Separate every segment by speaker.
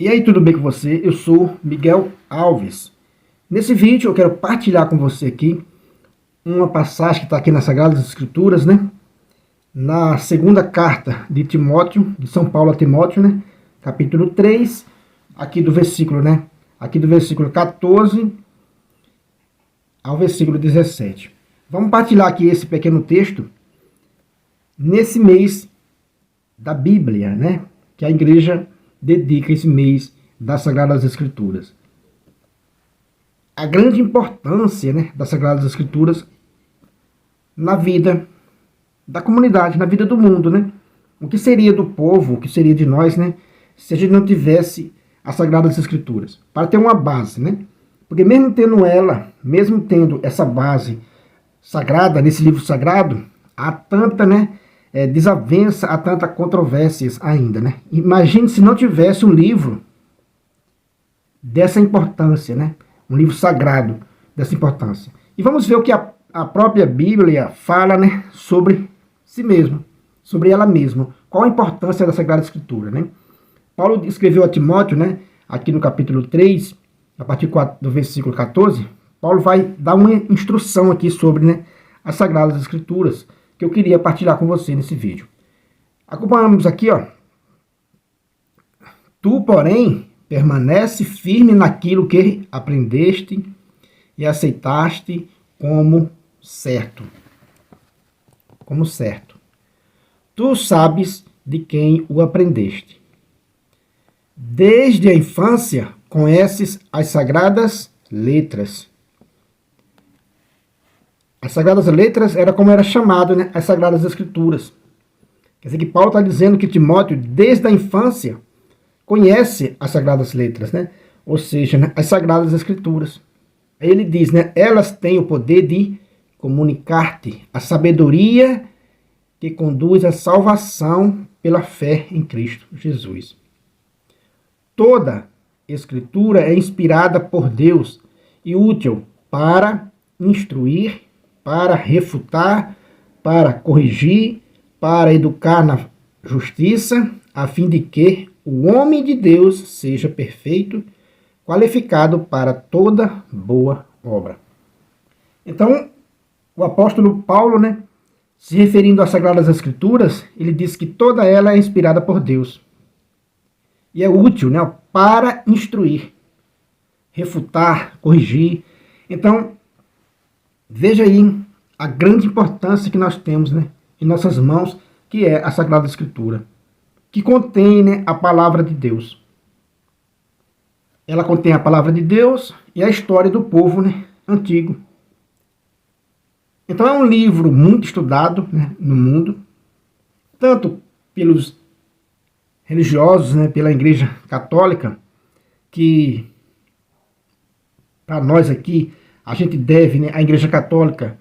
Speaker 1: E aí, tudo bem com você? Eu sou Miguel Alves. Nesse vídeo eu quero partilhar com você aqui uma passagem que está aqui nas Sagradas Escrituras, né? Na segunda carta de Timóteo, de São Paulo a Timóteo, né? Capítulo 3, aqui do versículo, né? Aqui do versículo 14 ao versículo 17. Vamos partilhar aqui esse pequeno texto nesse mês da Bíblia, né? Que a igreja dedica esse mês das Sagradas Escrituras. A grande importância, né, das Sagradas Escrituras na vida da comunidade, na vida do mundo, né? O que seria do povo, o que seria de nós, né, se a gente não tivesse as Sagradas Escrituras? Para ter uma base, né? Porque mesmo tendo ela, mesmo tendo essa base sagrada, nesse livro sagrado, há tanta, né, desavença, há tanta controvérsias ainda, né? Imagine se não tivesse um livro dessa importância, né? Um livro sagrado dessa importância. E vamos ver o que a própria Bíblia fala, né, sobre si mesmo, sobre ela mesma. Qual a importância da Sagrada Escritura, né? Paulo escreveu a Timóteo, né, aqui no capítulo 3, a partir do versículo 14, Paulo vai dar uma instrução aqui sobre, né, as Sagradas Escrituras, que eu queria partilhar com você nesse vídeo. Acompanhamos aqui, ó. Tu, porém, permanece firme naquilo que aprendeste e aceitaste como certo. Como certo. Tu sabes de quem o aprendeste. Desde a infância conheces as sagradas letras. As Sagradas Letras era como era chamado, né, as Sagradas Escrituras. Quer dizer que Paulo está dizendo que Timóteo, desde a infância, conhece as Sagradas Letras, né? Ou seja, né, as Sagradas Escrituras. Aí ele diz, né, elas têm o poder de comunicar-te a sabedoria que conduz à salvação pela fé em Cristo Jesus. Toda Escritura é inspirada por Deus e útil para instruir, para refutar, para corrigir, para educar na justiça, a fim de que o homem de Deus seja perfeito, qualificado para toda boa obra. Então, o apóstolo Paulo, né, se referindo às Sagradas Escrituras, ele diz que toda ela é inspirada por Deus. E é útil, né, para instruir, refutar, corrigir. Então, veja aí a grande importância que nós temos, né, em nossas mãos, que é a Sagrada Escritura, que contém, né, a palavra de Deus. Ela contém a palavra de Deus e a história do povo, né, antigo. Então é um livro muito estudado, né, no mundo, tanto pelos religiosos, né, pela Igreja Católica, que para nós aqui a gente deve, né, à Igreja Católica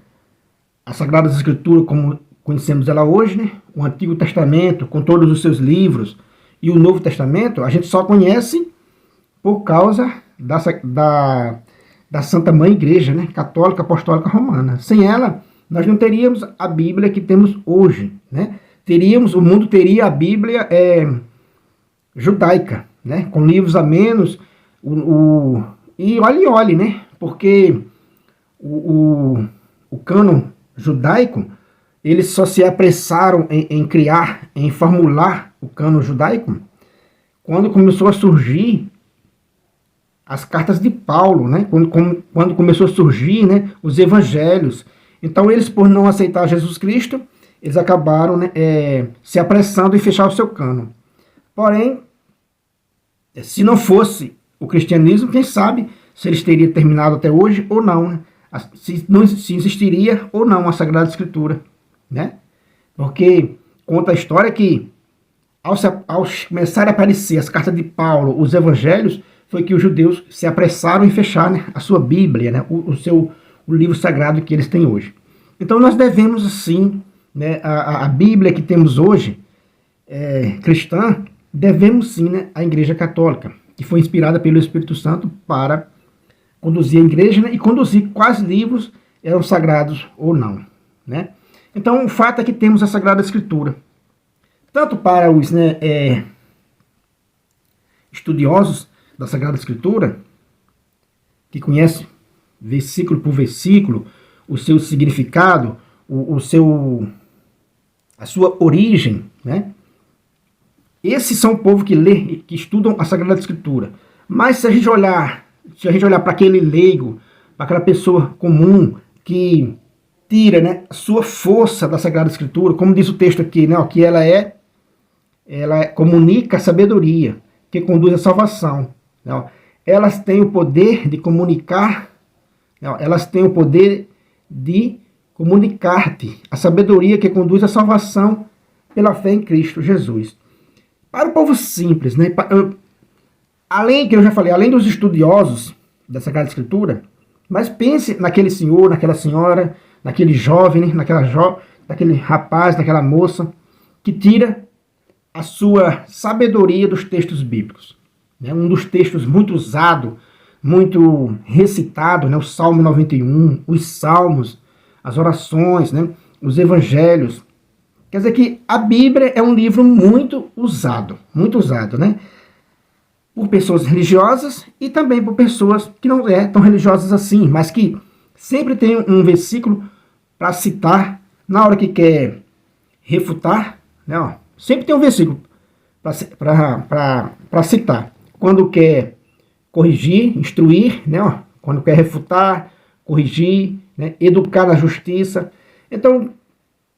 Speaker 1: as Sagradas Escrituras como conhecemos ela hoje, né? O Antigo Testamento com todos os seus livros e o Novo Testamento a gente só conhece por causa da Santa Mãe Igreja, né? Católica Apostólica Romana. Sem ela nós não teríamos a Bíblia que temos hoje, né? O mundo teria a Bíblia judaica, né? Com livros a menos e olhe, né? Porque o cânon judaico, eles só se apressaram em criar, em formular o cânon judaico, quando começou a surgir as cartas de Paulo, né? Quando começou a surgir, né, os evangelhos. Então eles, por não aceitar Jesus Cristo, eles acabaram, né, se apressando em fechar o seu cânon. Porém, se não fosse o cristianismo, quem sabe se eles teriam terminado até hoje ou não, né? Se existiria ou não a Sagrada Escritura, né? Porque conta a história que ao começar a aparecer as cartas de Paulo, os evangelhos, foi que os judeus se apressaram em fechar, né, a sua Bíblia, né, o livro sagrado que eles têm hoje. Então nós devemos, assim, né, a Bíblia que temos hoje, cristã, devemos sim, né, à Igreja Católica, que foi inspirada pelo Espírito Santo para conduzir a igreja, né, e conduzir quais livros eram sagrados ou não, né? Então o fato é que temos a Sagrada Escritura, tanto para os, né, estudiosos da Sagrada Escritura, que conhecem versículo por versículo o seu significado, a sua origem, né? Esses são o povo que lê, que estudam a Sagrada Escritura. Mas se a gente olhar para aquele leigo, para aquela pessoa comum que tira, né, a sua força da Sagrada Escritura, como diz o texto aqui, né, que ela comunica a sabedoria, que conduz à salvação. Né? Elas têm o poder de comunicar, né, elas têm o poder de comunicar-te a sabedoria que conduz à salvação pela fé em Cristo Jesus. Para o povo simples, né, além, que eu já falei, além dos estudiosos da Sagrada Escritura, mas pense naquele senhor, naquela senhora, naquele jovem, né, naquele rapaz, naquela moça, que tira a sua sabedoria dos textos bíblicos. Né? Um dos textos muito usado, muito recitado, né? O Salmo 91, os Salmos, as orações, né? Os Evangelhos. Quer dizer que a Bíblia é um livro muito usado, né? Por pessoas religiosas e também por pessoas que não tão religiosas assim, mas que sempre tem um versículo para citar na hora que quer refutar, né? Ó, sempre tem um versículo para citar. Quando quer corrigir, instruir, né? Ó, quando quer refutar, corrigir, né? Educar na justiça. Então,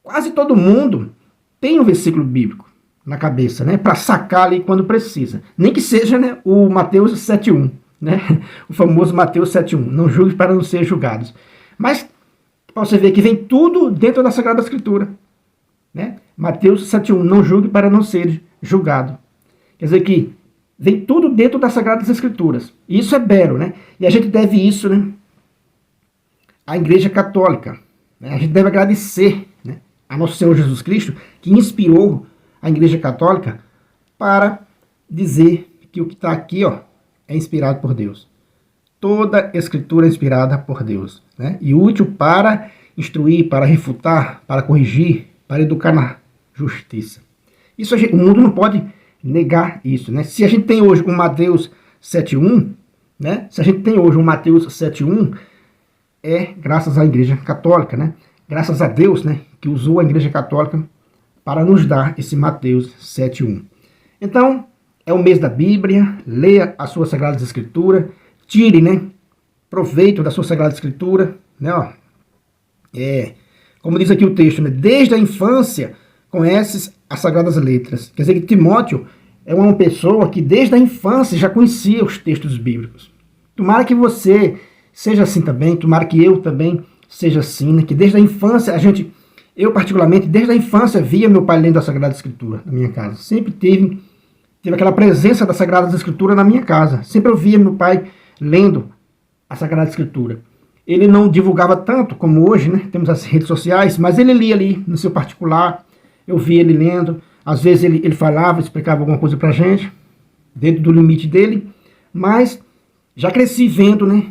Speaker 1: quase todo mundo tem um versículo bíblico na cabeça, né? Para sacar ali quando precisa. Nem que seja, né, o Mateus 7:1, né? O famoso Mateus 7:1. Não julgue para não ser julgados. Mas, para você ver que vem tudo dentro da Sagrada Escritura. Né? Mateus 7:1, não julgue para não ser julgado. Quer dizer que vem tudo dentro das Sagradas Escrituras. E isso é belo, né? E a gente deve isso, né, à Igreja Católica. Né? A gente deve agradecer, né, a Nosso Senhor Jesus Cristo, que inspirou a Igreja Católica para dizer que o que está aqui, ó, é inspirado por Deus. Toda Escritura é inspirada por Deus, né? E útil para instruir, para refutar, para corrigir, para educar na justiça. Isso o mundo não pode negar isso, né? Se a gente tem hoje um Mateus 7:1, né? Se a gente tem hoje um Mateus 7:1, é graças à Igreja Católica, né? Graças a Deus, né, que usou a Igreja Católica para nos dar esse Mateus 7:1. Então, é o mês da Bíblia, leia a sua Sagrada Escritura, tire, né, proveito da sua Sagrada Escritura, né, ó. Como diz aqui o texto, né, desde a infância conheces as Sagradas Letras. Quer dizer que Timóteo é uma pessoa que desde a infância já conhecia os textos bíblicos. Tomara que você seja assim também, tomara que eu também seja assim, né, que desde a infância eu particularmente, desde a infância via meu pai lendo a Sagrada Escritura na minha casa. Sempre teve aquela presença da Sagrada Escritura na minha casa. Sempre eu via meu pai lendo a Sagrada Escritura. Ele não divulgava tanto como hoje, né? Temos as redes sociais, mas ele lia ali no seu particular. Eu via ele lendo. Às vezes ele falava, explicava alguma coisa pra gente, dentro do limite dele. Mas já cresci vendo, né,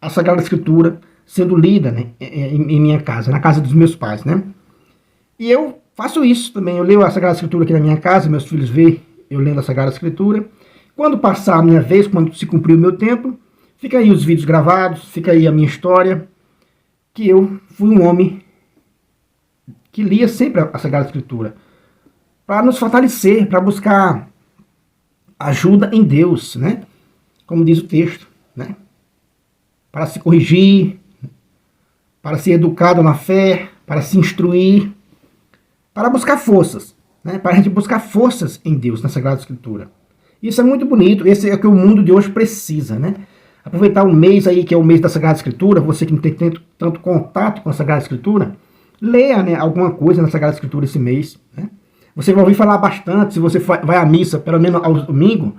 Speaker 1: a Sagrada Escritura sendo lida, né, em minha casa, na casa dos meus pais, né? E eu faço isso também. Eu leio a Sagrada Escritura aqui na minha casa, meus filhos veem eu lendo a Sagrada Escritura. Quando passar a minha vez, quando se cumprir o meu tempo, fica aí os vídeos gravados, fica aí a minha história, que eu fui um homem que lia sempre a Sagrada Escritura, para nos fortalecer, para buscar ajuda em Deus, né? Como diz o texto, né? Para se corrigir, para ser educado na fé, para se instruir, para buscar forças, né? Para a gente buscar forças em Deus, na Sagrada Escritura. Isso é muito bonito, esse é o que o mundo de hoje precisa, né? Aproveitar um mês aí, que é o mês da Sagrada Escritura, você que não tem tanto contato com a Sagrada Escritura, leia, né, alguma coisa na Sagrada Escritura esse mês, né? Você vai ouvir falar bastante, se você vai à missa, pelo menos aos domingos,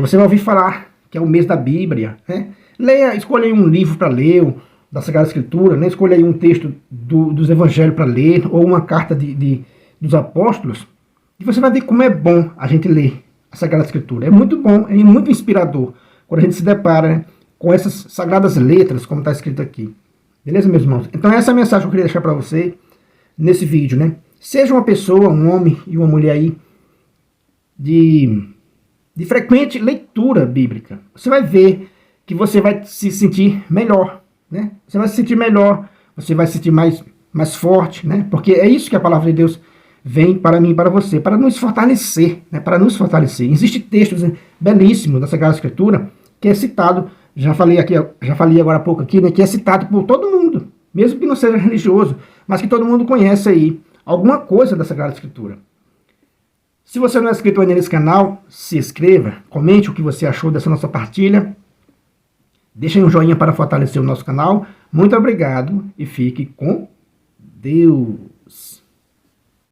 Speaker 1: você vai ouvir falar que é o mês da Bíblia, né? Leia, escolha aí um livro para ler, da Sagrada Escritura, né? Escolha aí um texto dos Evangelhos para ler, ou uma carta dos Apóstolos, e você vai ver como é bom a gente ler a Sagrada Escritura. É muito bom, é muito inspirador, quando a gente se depara, né, com essas sagradas letras, como está escrito aqui. Beleza, meus irmãos? Então essa é a mensagem que eu queria deixar para você nesse vídeo, né? Seja uma pessoa, um homem e uma mulher aí, de de frequente leitura bíblica, você vai ver que você vai se sentir melhor, né? Você vai se sentir melhor, você vai se sentir mais forte, né? Porque é isso que a palavra de Deus vem para mim e para você, para nos fortalecer, né? Para nos fortalecer. Existem textos, né, belíssimos da Sagrada Escritura que é citado, já falei agora há pouco aqui, né, que é citado por todo mundo, mesmo que não seja religioso, mas que todo mundo conhece aí alguma coisa da Sagrada Escritura. Se você não é inscrito ainda nesse canal, se inscreva, comente o que você achou dessa nossa partilha, deixe um joinha para fortalecer o nosso canal. Muito obrigado e fique com Deus.